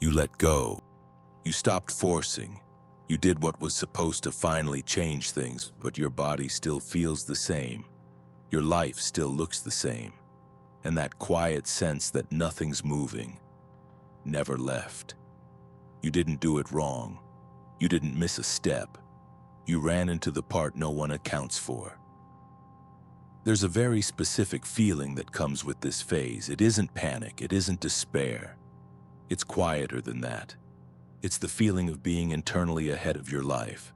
You let go. You stopped forcing. You did what was supposed to finally change things, but your body still feels the same. Your life still looks the same. And that quiet sense that nothing's moving never left. You didn't do it wrong. You didn't miss a step. You ran into the part no one accounts for. There's a very specific feeling that comes with this phase. It isn't panic. It isn't despair. It's quieter than that. It's the feeling of being internally ahead of your life.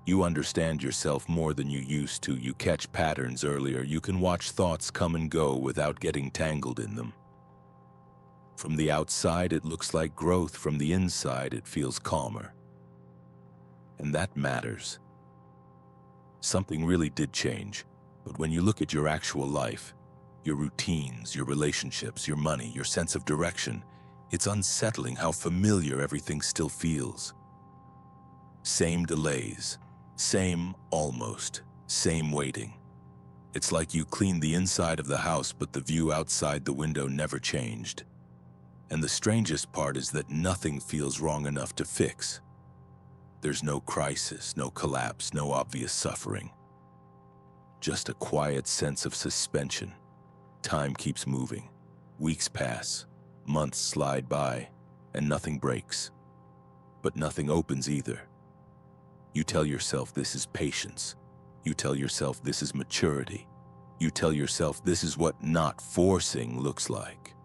You understand yourself more than you used to. You catch patterns earlier. You can watch thoughts come and go without getting tangled in them. From the outside, it looks like growth. From the inside, it feels calmer. And that matters. Something really did change. But when you look at your actual life, your routines, your relationships, your money, your sense of direction, it's unsettling how familiar everything still feels. Same delays, same almost, same waiting. It's like you cleaned the inside of the house, but the view outside the window never changed. And the strangest part is that nothing feels wrong enough to fix. There's no crisis, no collapse, no obvious suffering. Just a quiet sense of suspension. Time keeps moving. Weeks pass. Months slide by, and nothing breaks. But nothing opens either. You tell yourself this is patience. You tell yourself this is maturity. You tell yourself this is what not forcing looks like.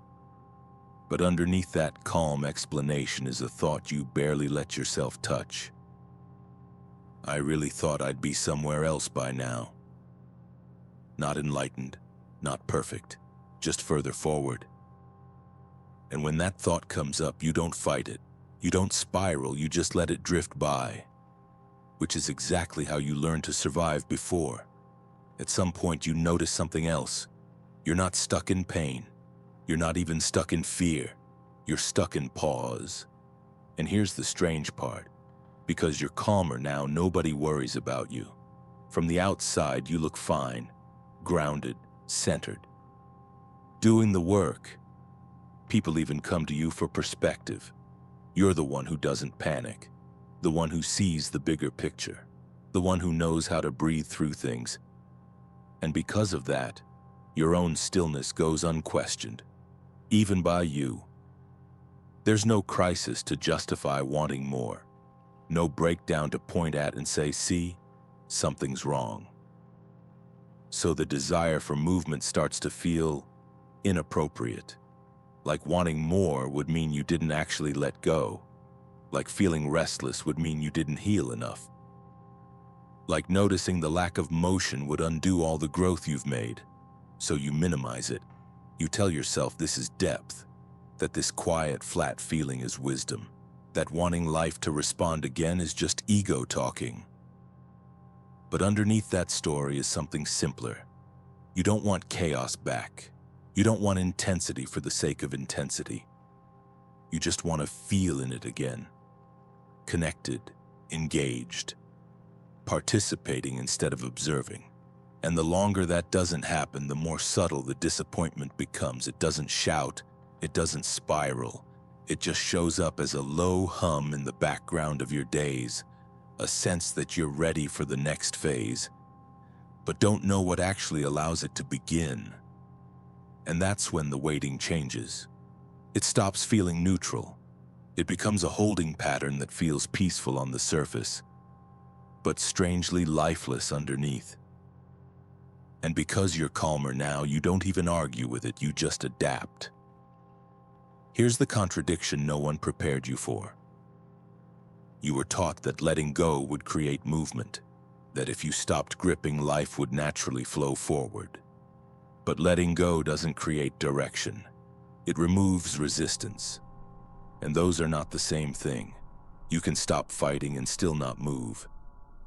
But underneath that calm explanation is a thought you barely let yourself touch. I really thought I'd be somewhere else by now. Not enlightened, not perfect, just further forward. And when that thought comes up, you don't fight it. You don't spiral, you just let it drift by. Which is exactly how you learned to survive before. At some point you notice something else. You're not stuck in pain. You're not even stuck in fear. You're stuck in pause. And here's the strange part. Because you're calmer now, nobody worries about you. From the outside, you look fine, grounded, centered. Doing the work. People even come to you for perspective. You're the one who doesn't panic, the one who sees the bigger picture, the one who knows how to breathe through things. And because of that, your own stillness goes unquestioned, even by you. There's no crisis to justify wanting more, no breakdown to point at and say, see, something's wrong. So the desire for movement starts to feel inappropriate. Like wanting more would mean you didn't actually let go. Like feeling restless would mean you didn't heal enough. Like noticing the lack of motion would undo all the growth you've made. So you minimize it. You tell yourself this is depth, that this quiet, flat feeling is wisdom, that wanting life to respond again is just ego talking. But underneath that story is something simpler. You don't want chaos back. You don't want intensity for the sake of intensity. You just want to feel in it again. Connected, engaged, participating instead of observing. And the longer that doesn't happen, the more subtle the disappointment becomes. It doesn't shout, it doesn't spiral. It just shows up as a low hum in the background of your days, a sense that you're ready for the next phase, but don't know what actually allows it to begin. And that's when the waiting changes. It stops feeling neutral. It becomes a holding pattern that feels peaceful on the surface, but strangely lifeless underneath. And because you're calmer now, you don't even argue with it, you just adapt. Here's the contradiction no one prepared you for. You were taught that letting go would create movement, that if you stopped gripping, life would naturally flow forward. But letting go doesn't create direction. It removes resistance. And those are not the same thing. You can stop fighting and still not move.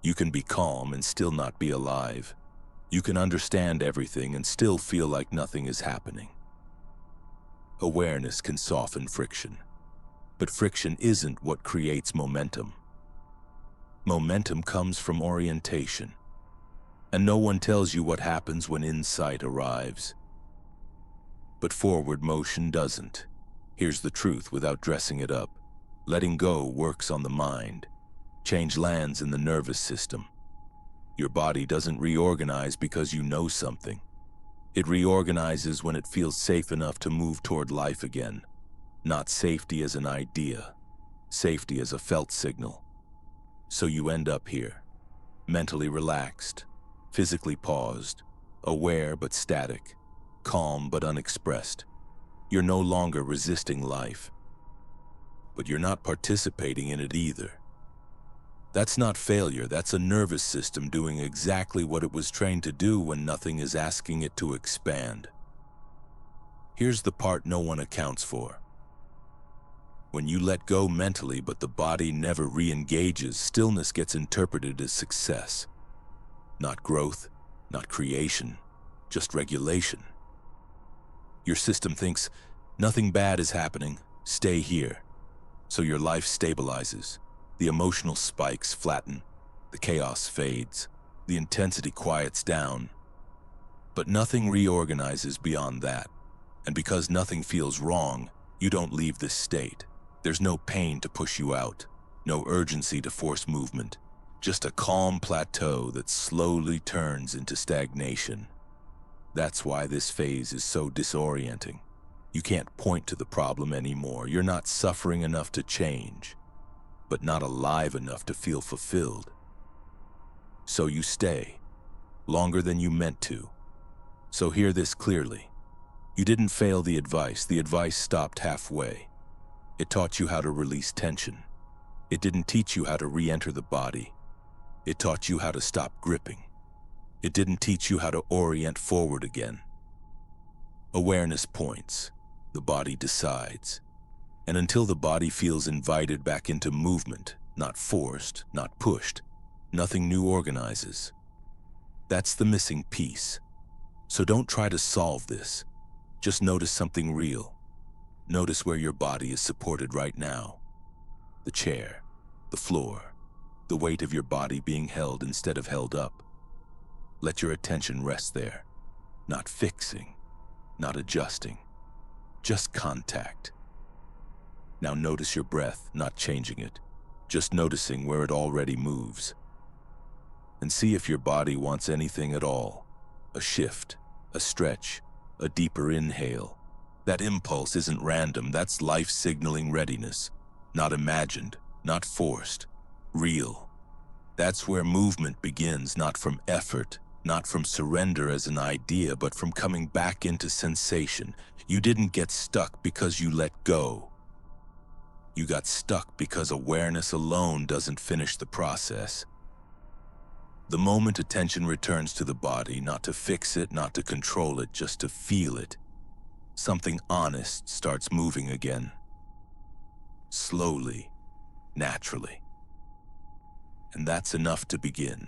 You can be calm and still not be alive. You can understand everything and still feel like nothing is happening. Awareness can soften friction, but friction isn't what creates momentum. Momentum comes from orientation, and no one tells you what happens when insight arrives. But forward motion doesn't. Here's the truth without dressing it up. Letting go works on the mind. Change lands in the nervous system. Your body doesn't reorganize because you know something. It reorganizes when it feels safe enough to move toward life again. Not safety as an idea, safety as a felt signal. So you end up here, mentally relaxed, physically paused, aware but static, calm but unexpressed. You're no longer resisting life, but you're not participating in it either. That's not failure, that's a nervous system doing exactly what it was trained to do when nothing is asking it to expand. Here's the part no one accounts for. When you let go mentally but the body never re-engages, stillness gets interpreted as success. Not growth, not creation, just regulation. Your system thinks, nothing bad is happening, stay here. So your life stabilizes. The emotional spikes flatten, the chaos fades, the intensity quiets down. But nothing reorganizes beyond that. And because nothing feels wrong, you don't leave this state. There's no pain to push you out, no urgency to force movement, just a calm plateau that slowly turns into stagnation. That's why this phase is so disorienting. You can't point to the problem anymore. You're not suffering enough to change, but not alive enough to feel fulfilled. So you stay, longer than you meant to. So hear this clearly. You didn't fail the advice stopped halfway. It taught you how to release tension. It didn't teach you how to re-enter the body. It taught you how to stop gripping. It didn't teach you how to orient forward again. Awareness points, the body decides. And until the body feels invited back into movement, not forced, not pushed, nothing new organizes. That's the missing piece. So don't try to solve this. Just notice something real. Notice where your body is supported right now. The chair, the floor, the weight of your body being held instead of held up. Let your attention rest there. Not fixing, not adjusting, just contact. Now notice your breath, not changing it, just noticing where it already moves. And see if your body wants anything at all. A shift, a stretch, a deeper inhale. That impulse isn't random, that's life signaling readiness. Not imagined, not forced, real. That's where movement begins, not from effort, not from surrender as an idea, but from coming back into sensation. You didn't get stuck because you let go. You got stuck because awareness alone doesn't finish the process. The moment attention returns to the body, not to fix it, not to control it, just to feel it, something honest starts moving again. Slowly, naturally. And that's enough to begin.